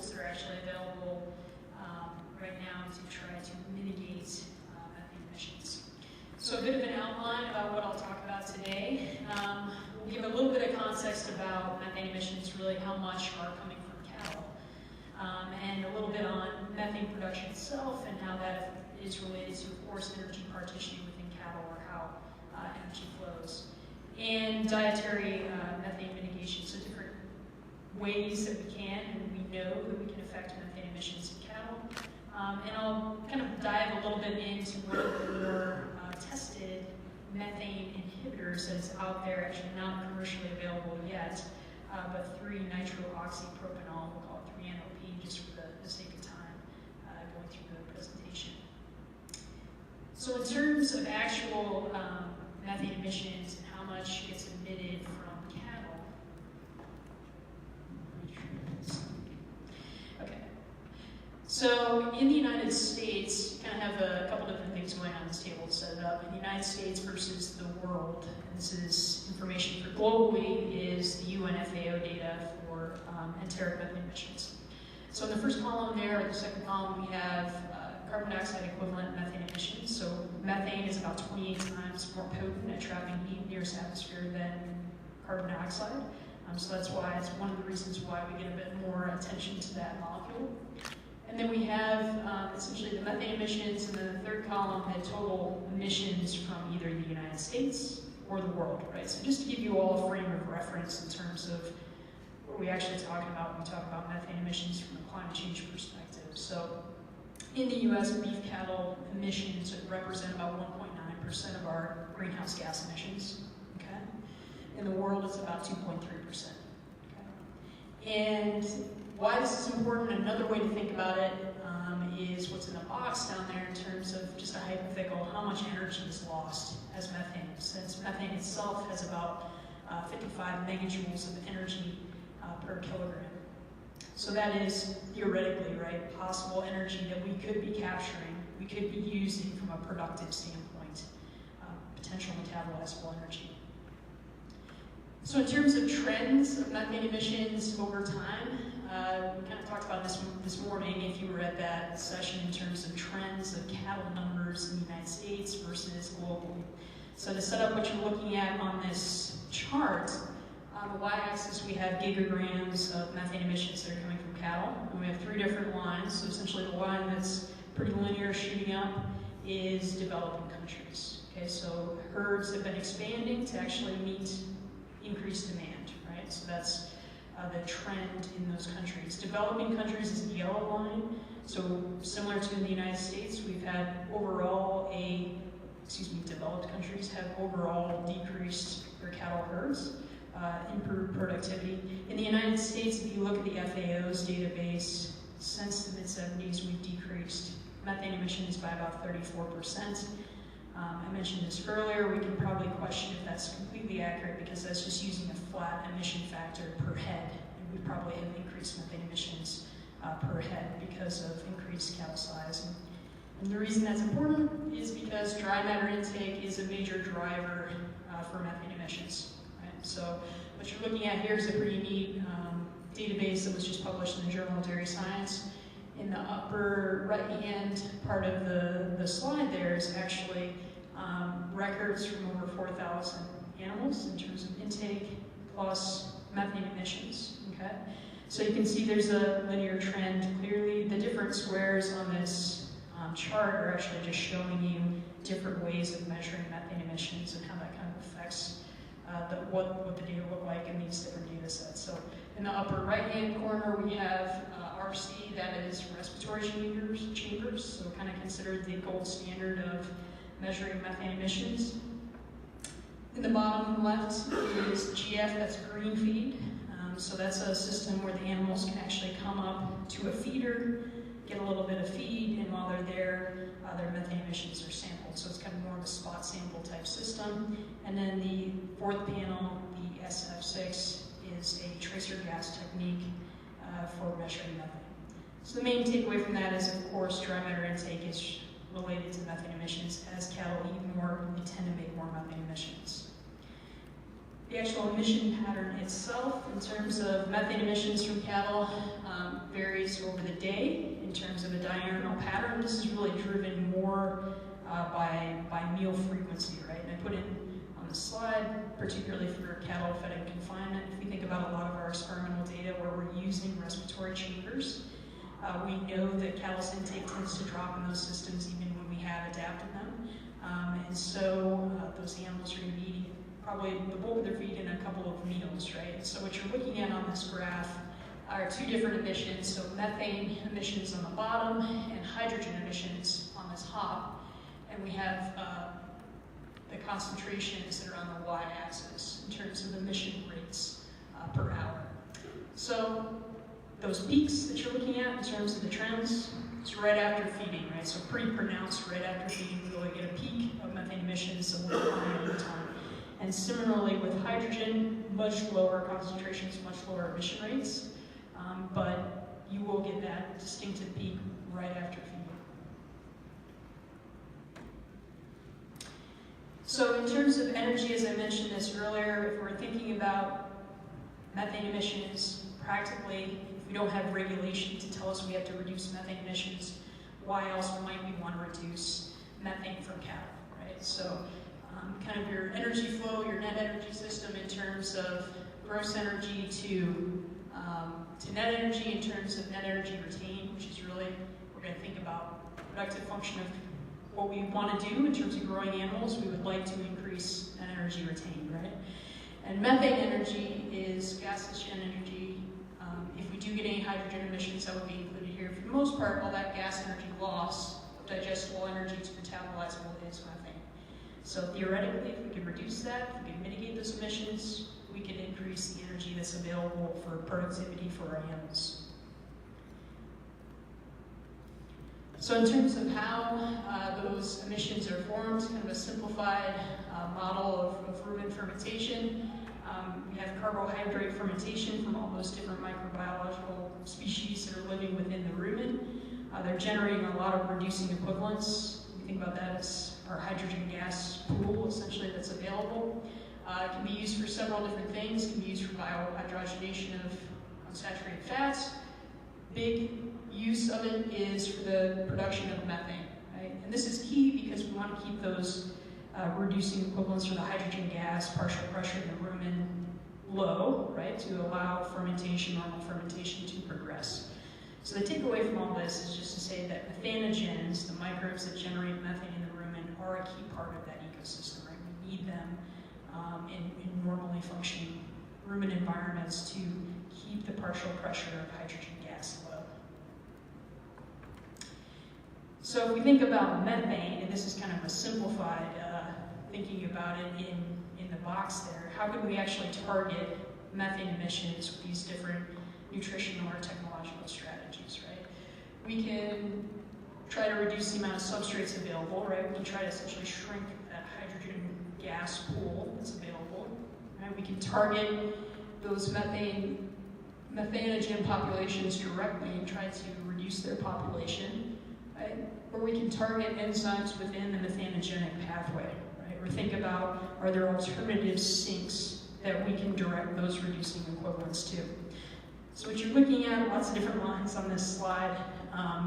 tools that are actually available right now to try to mitigate methane emissions. So a bit of an outline about what I'll talk about today. We'll give a little bit of context about methane emissions, really how much are coming from cattle, and a little bit on methane production itself and how that is related to, of course, energy partitioning within cattle or how energy flows. And dietary methane mitigation, so different ways that we can and we know that we can affect methane emissions in cattle. And I'll kind of dive a little bit into one of the more tested methane inhibitors that is out there, actually not commercially available yet, but 3-nitrooxypropanol, we'll call it 3-NOP just for the sake of time going through the presentation. So in terms of actual methane emissions and how much gets emitted from cattle. Okay. So in the United States, you kind of have a couple different things going on this table to set it up. In the United States versus the world, and this is information for globally, is the UN FAO data for enteric methane emissions. So in the first column there, or the second column, we have carbon dioxide equivalent methane emissions. So methane is about 28 times more potent at trapping heat near its atmosphere than carbon dioxide. So that's why it's one of the reasons why we get a bit more attention to that molecule. And then we have essentially the methane emissions, and then the third column had total emissions from either the United States or the world, right? So just to give you all a frame of reference in terms of what are we actually talking about when we talk about methane emissions from a climate change perspective. So in the U.S., beef cattle emissions represent about 1.9% of our greenhouse gas emissions. Okay? In the world, it's about 2.3%. Okay? And why this is important, another way to think about it is what's in the box down there in terms of just a hypothetical, how much energy is lost as methane, since methane itself has about 55 megajoules of energy per kilogram. So that is theoretically, right, possible energy that we could be capturing, we could be using from a productive standpoint, potential metabolizable energy. So in terms of trends of methane emissions over time, we kind of talked about this morning if you were at that session in terms of trends of cattle numbers in the United States versus globally. So to set up what you're looking at on this chart, on the y-axis we have gigograms of methane emissions that are coming from cattle, and we have three different lines. So essentially the line that's pretty linear shooting up is developing countries. Okay, so herds have been expanding to actually meet increased demand, right? So that's the trend in those countries. Developing countries is the yellow line. So similar to in the United States, we've had overall developed countries have overall decreased their cattle herds, improved productivity. In the United States, if you look at the FAO's database, since the mid-70s, we've decreased methane emissions by about 34%. I mentioned this earlier, we can probably question if that's completely accurate because that's just using a flat emission factor per head. And we probably have increased methane emissions per head because of increased cattle size. And the reason that's important is because dry matter intake is a major driver for methane emissions. Right? So what you're looking at here is a pretty neat database that was just published in the Journal of Dairy Science. In the upper right-hand part of the slide there is actually records from over 4,000 animals in terms of intake plus methane emissions. Okay, so you can see there's a linear trend clearly. The different squares on this chart are actually just showing you different ways of measuring methane emissions and how that kind of affects what the data look like in these different data sets. So in the upper right-hand corner, we have RC, that is respiratory chambers, so kind of considered the gold standard of measuring methane emissions. In the bottom left is GF, that's green feed. So that's a system where the animals can actually come up to a feeder, get a little bit of feed, and while they're there, their methane emissions are sampled. So it's kind of more of a spot sample type system. And then the fourth panel, the SF6, is a tracer gas technique for measuring methane. So the main takeaway from that is, of course, dry matter intake is related to methane emissions. As cattle eat more, we tend to make more methane emissions. The actual emission pattern itself, in terms of methane emissions from cattle, varies over the day in terms of a diurnal pattern. This is really driven more by meal frequency, right? And I put in on the slide, particularly for cattle fed in confinement, if we think about a lot of our experimental data where we're using respiratory chambers, we know that cattle's intake tends to drop in those systems even when we have adapted them. And so those animals are going to be eating probably the bulk of their feed in a couple of meals, right? So what you're looking at on this graph are two different emissions, so methane emissions on the bottom and hydrogen emissions on this top. And we have the concentrations that are on the y-axis in terms of emission rates per hour. So those peaks that you're looking at in terms of the trends, it's right after feeding, right? So pretty pronounced right after feeding, we really get a peak of methane emissions a little higher over time. And similarly with hydrogen, much lower concentrations, much lower emission rates, but you will get that distinctive peak right after feeding. So in terms of energy, as I mentioned this earlier, if we're thinking about methane emissions, practically, if we don't have regulation to tell us we have to reduce methane emissions, why else might we want to reduce methane from cattle, right? So kind of your energy flow, your net energy system in terms of gross energy to net energy in terms of net energy retained, which is really, we're going to think about productive function of what we want to do in terms of growing animals. We would like to increase net energy retained, right? And methane energy is gaseous energy. If we do get any hydrogen emissions, that would be included here. For the most part, all that gas energy loss, digestible energy to metabolizable is methane. So theoretically, if we can reduce that, if we can mitigate those emissions, we can increase the energy that's available for productivity for our animals. So in terms of how those emissions are formed, kind of a simplified model of rumen fermentation. We have carbohydrate fermentation from all those different microbiological species that are living within the rumen. They're generating a lot of reducing equivalents. We think about that as our hydrogen gas pool, essentially, that's available. It can be used for several different things. It can be used for biohydrogenation of unsaturated fats. Big use of it is for the production of methane, right? And this is key because we want to keep those reducing equivalents for the hydrogen gas, partial pressure in the rumen low, right, to allow fermentation, normal fermentation to progress. So the takeaway from all this is just to say that methanogens, the microbes that generate methane in the rumen, are a key part of that ecosystem, right? We need them in normally functioning rumen environments to keep the partial pressure of hydrogen gas low. So if we think about methane, and this is kind of a simplified thinking about it in the box there, how can we actually target methane emissions with these different nutritional or technological strategies, right? We can try to reduce the amount of substrates available, right? We can try to essentially shrink that hydrogen gas pool that's available, right? We can target those methanogen populations directly and try to reduce their population, right? Or we can target enzymes within the methanogenic pathway, right? Or think about, are there alternative sinks that we can direct those reducing equivalents to? So what you're looking at, lots of different lines on this slide,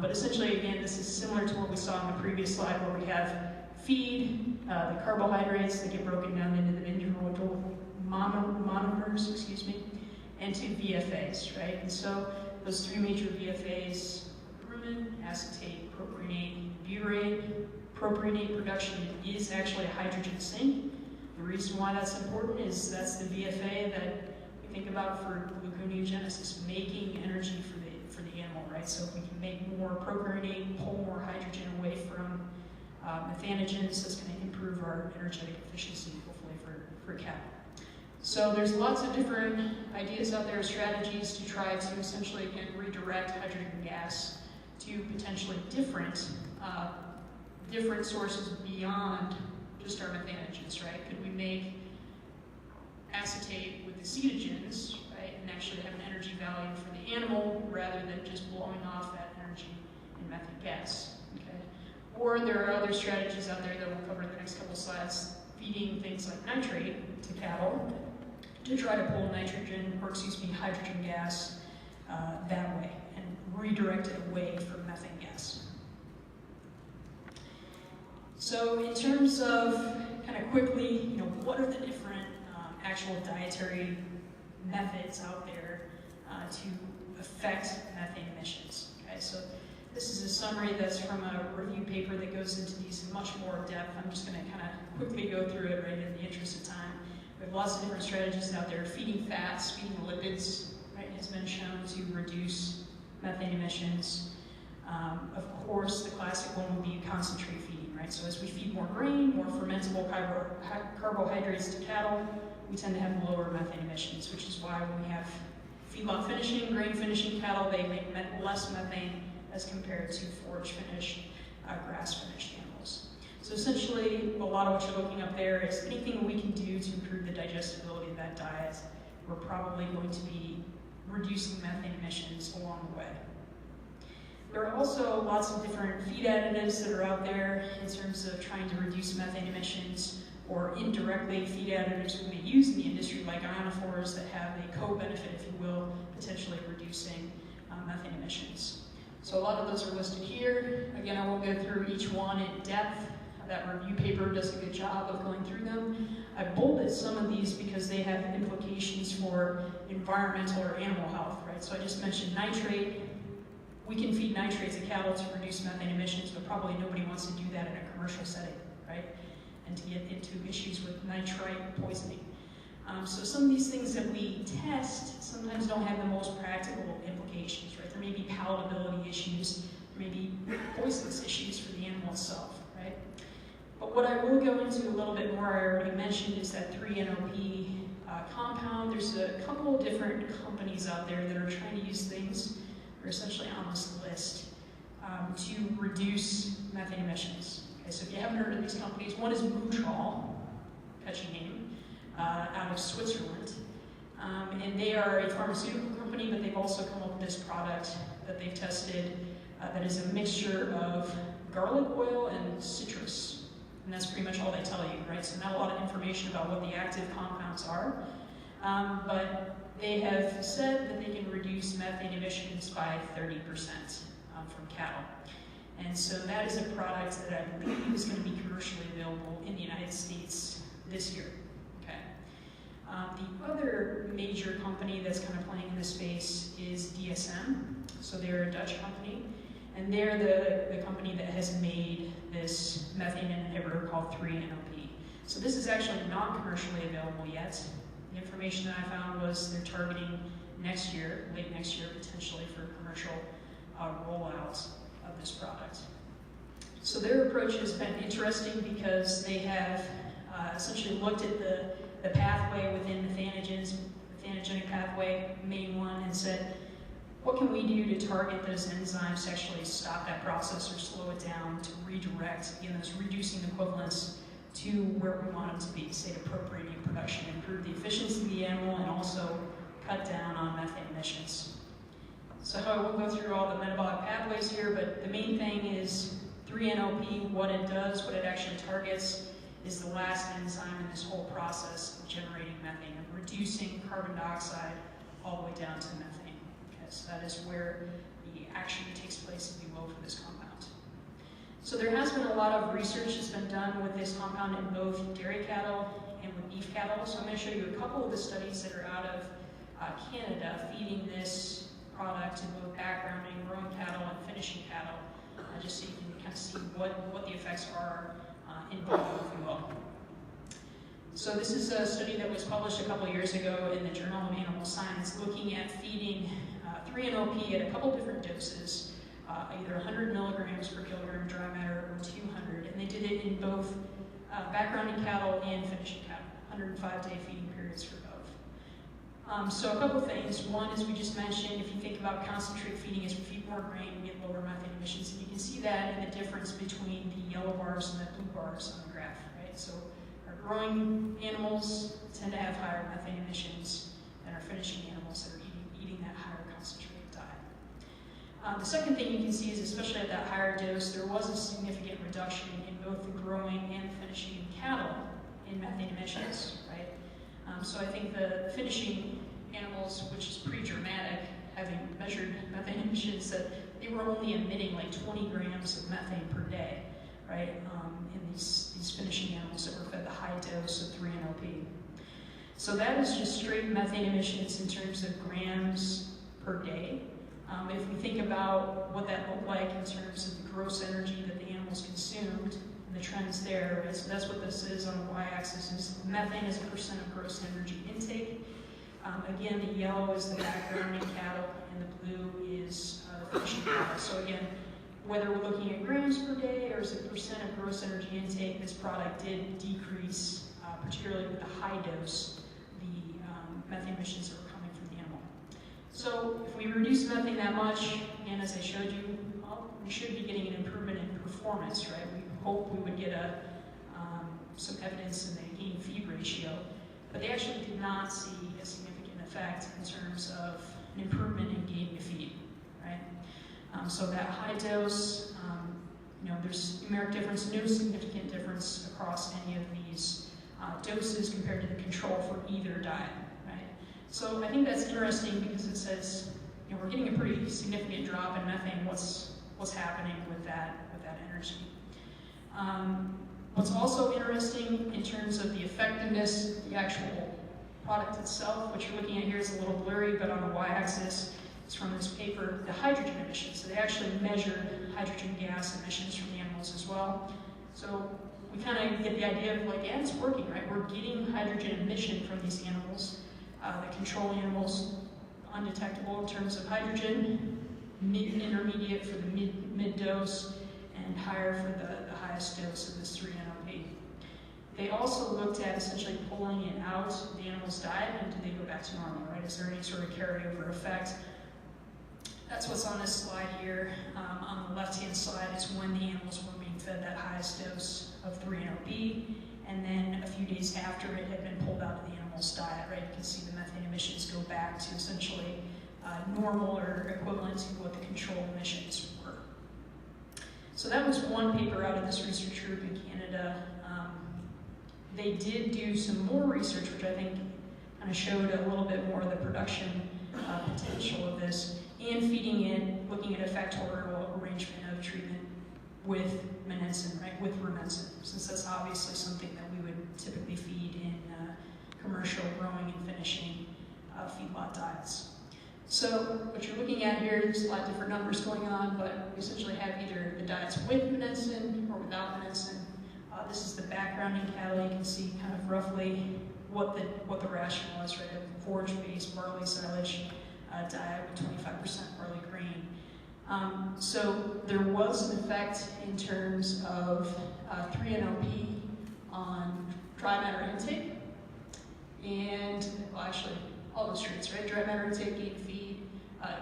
but essentially, again, this is similar to what we saw in the previous slide where we have feed, the carbohydrates that get broken down into the individual monomers, and to VFAs, right? And so those three major VFAs, rumen, acetate, propionate, butyrate. Propionate production is actually a hydrogen sink. The reason why that's important is that's the VFA that we think about for gluconeogenesis, making energy for the animal, right? So if we can make more propionate, pull more hydrogen away from methanogens, that's going to improve our energetic efficiency, hopefully, for cattle. So there's lots of different ideas out there, strategies to try to essentially, again, redirect hydrogen gas to potentially different sources beyond just our methanogens, right? Could we make acetate with the cetogens, right, and actually have an energy value for the animal rather than just blowing off that energy in methane gas, okay? Or there are other strategies out there that we'll cover in the next couple slides, feeding things like nitrate to cattle, to try to pull hydrogen gas that way and redirect it away from methane gas. So in terms of kind of quickly, what are the different actual dietary methods out there to affect methane emissions? Okay, so this is a summary that's from a review paper that goes into these in much more depth. I'm just going to kind of quickly go through it right in the interest of time. We have lots of different strategies out there. Feeding fats, feeding lipids, right, has been shown to reduce methane emissions. Of course, the classic one would be concentrate feeding, right? So as we feed more grain, more fermentable carbohydrates to cattle, we tend to have lower methane emissions, which is why when we have feedlot finishing, grain finishing cattle, they make less methane as compared to forage finished, grass finished animals. So essentially, a lot of what you're looking up there is anything we can do to improve the digestibility of that diet, we're probably going to be reducing methane emissions along the way. There are also lots of different feed additives that are out there in terms of trying to reduce methane emissions, or indirectly feed additives we may use in the industry like ionophores that have a co-benefit, if you will, potentially reducing methane emissions. So a lot of those are listed here. Again, I won't go through each one in depth. That review paper does a good job of going through them. I bolded some of these because they have implications for environmental or animal health, right? So I just mentioned nitrate. We can feed nitrates to cattle to reduce methane emissions, but probably nobody wants to do that in a commercial setting, right? And to get into issues with nitrite poisoning. So some of these things that we test sometimes don't have the most practical implications, right? There may be palatability issues, there may be poisonous issues for the animal itself, right? But what I will go into a little bit more, I already mentioned, is that 3-NOP compound. There's a couple of different companies out there that are trying to use things, or essentially on this list, to reduce methane emissions. Okay, so if you haven't heard of these companies, one is Mutrol, catchy name, out of Switzerland. And they are a pharmaceutical company, but they've also come up with this product that they've tested that is a mixture of garlic oil and citrus. And that's pretty much all they tell you, right? So not a lot of information about what the active compounds are. But they have said that they can reduce methane emissions by 30% from cattle. And so that is a product that I believe is going to be commercially available in the United States this year. Okay. The other major company that's kind of playing in this space is DSM. So they're a Dutch company, and they're the company that has made this methane inhibitor called 3-NOP. So this is actually not commercially available yet. The information that I found was they're targeting next year, late next year potentially, for commercial rollout of this product. So their approach has been interesting because they have essentially looked at the pathway within methanogens, methanogenic pathway, main one, and said, what can we do to target those enzymes to actually stop that process or slow it down, to redirect, again, those reducing equivalents to where we want them to be, say, appropriating production, improve the efficiency of the animal, and also cut down on methane emissions. So I won't go through all the metabolic pathways here, but the main thing is 3-NOP, what it does, what it actually targets, is the last enzyme in this whole process of generating methane, of reducing carbon dioxide all the way down to methane. Okay, so that is where the action takes place, if you will, for this compound. So there has been a lot of research that's been done with this compound in both dairy cattle and with beef cattle. So I'm going to show you a couple of the studies that are out of Canada feeding this product to both backgrounding, growing cattle, and finishing cattle, just so you can kind of see what the effects are in both, if you will. So this is a study that was published a couple of years ago in the Journal of Animal Science, looking at feeding 3-NOP at a couple different doses, either 100 milligrams per kilogram dry matter or 200, and they did it in both backgrounding cattle and finishing cattle, 105-day feeding periods for both. So a couple things. One is we just mentioned, if you think about concentrate feeding, as we feed more grain, we get lower methane emissions, and you can see that in the difference between the yellow bars and the blue bars on the graph, right? So our growing animals tend to have higher methane emissions than our finishing animals that are eating that higher concentrated diet. The second thing you can see is, especially at that higher dose, there was a significant reduction in both the growing and finishing cattle in methane emissions, right? So I think the finishing animals, which is pretty dramatic, having measured methane emissions, that they were only emitting like 20 grams of methane per day, right? In these finishing animals that were fed the high dose of 3-NOP. So that is just straight methane emissions in terms of grams per day. If we think about what that looked like in terms of the gross energy that the animals consumed, and the trends there, right? So that's what this is on the y-axis, is methane as a percent of gross energy intake. Again, the yellow is the background in cattle, and the blue is the finishing cattle. So again, whether we're looking at grams per day or as a percent of gross energy intake, this product did decrease, particularly with the high dose, the methane emissions that were coming from the animal. So if we reduce methane that much, again, as I showed you, well, we should be getting an improvement in performance, right? We hope we would get some evidence in the gain-feed ratio, but they actually did not see a significant effect in terms of an improvement in gain-to-feed, right? So that high dose, there's numeric difference, no significant difference across any of these doses compared to the control for either diet, right? So I think that's interesting because it says, we're getting a pretty significant drop in methane. What's happening with that energy? What's also interesting in terms of the effectiveness, the actual product itself, what you're looking at here is a little blurry, but on the y-axis, it's from this paper, the hydrogen emissions. So they actually measured hydrogen gas emissions from the animals as well. So we kind of get the idea of like, yeah, it's working, right? We're getting hydrogen emission from these animals. The control animals, undetectable in terms of hydrogen, intermediate for the mid dose, and higher for the highest dose of this 3-NOP. They also looked at essentially pulling it out of the animal's diet, and do they go back to normal, right? Is there any sort of carryover effect? That's what's on this slide here. On the left-hand side is when the animals were being fed that highest dose of 3-NOP, and then a few days after it had been pulled out of the animal's diet, right? You can see the methane emissions go back to essentially normal or equivalent to what the control emissions were. So that was one paper out of this research group in Canada. They did do some more research, which I think kind of showed a little bit more of the production potential of this, and feeding in, looking at a factorial arrangement of treatment with Monensin, right, with Rumensin, since that's obviously something that we would typically feed in commercial growing and finishing feedlot diets. So what you're looking at here, there's a lot of different numbers going on, but we essentially have either the diets with Monensin or without Monensin. This is the background in cattle. You can see kind of roughly what the ration was, right? A forage-based barley silage diet with 25% barley grain. So there was an effect in terms of 3-NOP on dry matter intake, and well, actually all those traits, right? Dry matter intake, gain feed,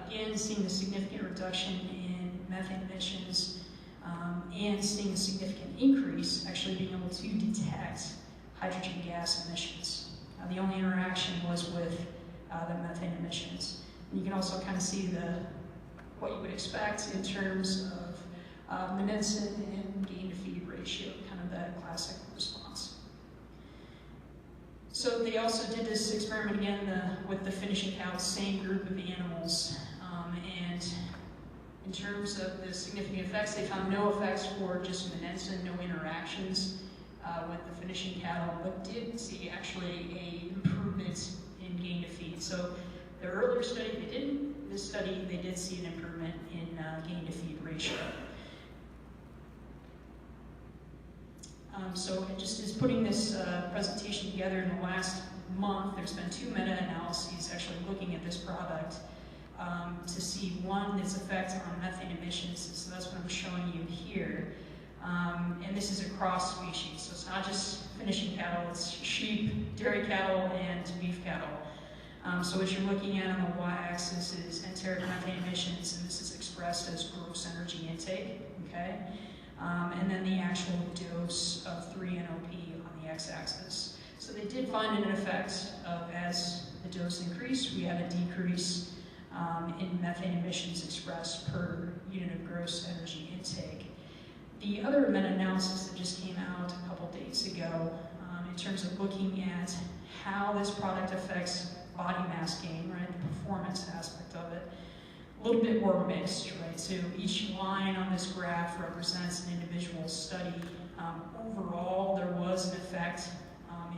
again seeing a significant reduction in methane emissions, and seeing a significant increase, actually being able to detect hydrogen gas emissions. The only interaction was with the methane emissions. And you can also kind of see what you would expect in terms of Monensin and gain-to-feed ratio, kind of that classic response. So they also did this experiment again with the finishing cow, same group of animals, and in terms of the significant effects, they found no effects for just Monensin, no interactions with the finishing cattle, but did see actually a improvement in gain-to-feed. So the earlier study they didn't. This study they did see an improvement in gain-to-feed ratio. So it just is putting this presentation together in the last month. There's been 2 meta-analyses actually looking at this product to see, one, its effect on methane emissions. So that's what I'm showing you here. And this is across species. So it's not just finishing cattle, it's sheep, dairy cattle, and beef cattle. So what you're looking at on the y-axis is enteric methane emissions, and this is expressed as gross energy intake, okay? And then the actual dose of 3-NOP on the x-axis. So they did find an effect of, as the dose increased, we had a decrease in methane emissions expressed per unit of gross energy intake. The other meta-analysis that just came out a couple days ago, in terms of looking at how this product affects body mass gain, right, the performance aspect of it, a little bit more mixed, right? So each line on this graph represents an individual study. Overall, there was an effect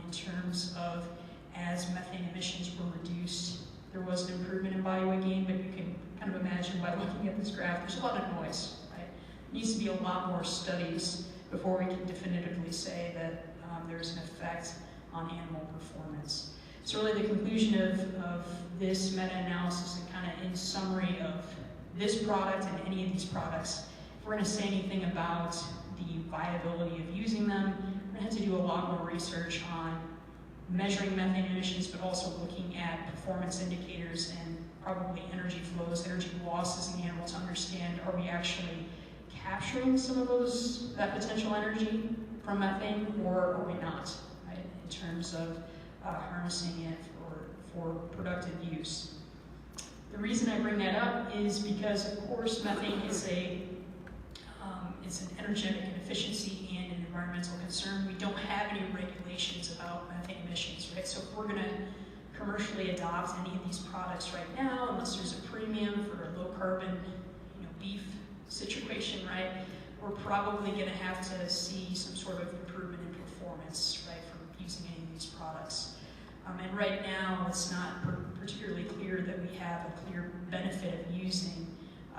in terms of as methane emissions were reduced, there was an improvement in body weight gain, but you can kind of imagine by looking at this graph, there's a lot of noise, right? There needs to be a lot more studies before we can definitively say that there's an effect on animal performance. So really the conclusion of this meta-analysis and kind of in summary of this product and any of these products, if we're going to say anything about the viability of using them, we're going to have to do a lot more research on measuring methane emissions, but also looking at performance indicators and probably energy flows, energy losses in the animal to understand, are we actually capturing some of that potential energy from methane, or are we not, right, in terms of harnessing it for productive use. The reason I bring that up is because, of course, methane is it's an energetic and efficiency and an environmental concern. We don't have any regulations about methane emissions, right? So if we're going to commercially adopt any of these products right now, unless there's a premium for a low carbon, beef situation, right? We're probably going to have to see some sort of improvement in performance, right, from using any of these products. And right now, it's not particularly clear that we have a clear benefit of using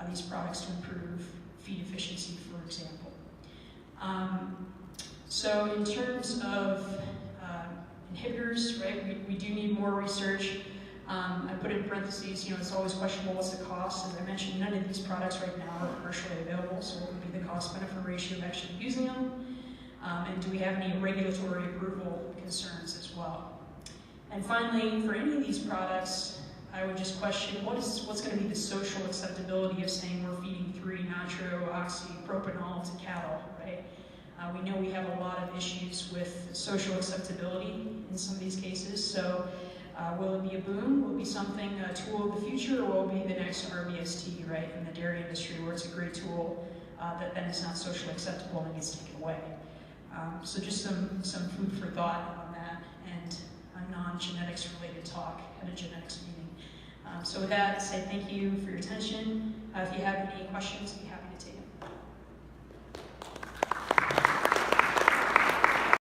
these products to improve feed efficiency, for example. So in terms of inhibitors, right, we do need more research. I put in parentheses, it's always questionable what's the cost. As I mentioned, none of these products right now are commercially available, so what would be the cost-benefit ratio of actually using them? And do we have any regulatory approval concerns as well? And finally, for any of these products, I would just question what's going to be the social acceptability of saying we're feeding 3-nitroxypropanol to cattle, right? We know we have a lot of issues with social acceptability in some of these cases, so will it be a boom? Will it be something, a tool of the future, or will it be the next RBST, right, in the dairy industry where it's a great tool that then is not socially acceptable and gets taken away? So just some food for thought on that, and a non-genetics related talk at a genetics meeting. So with that, say thank you for your attention. If you have any questions, I'd be happy to take them.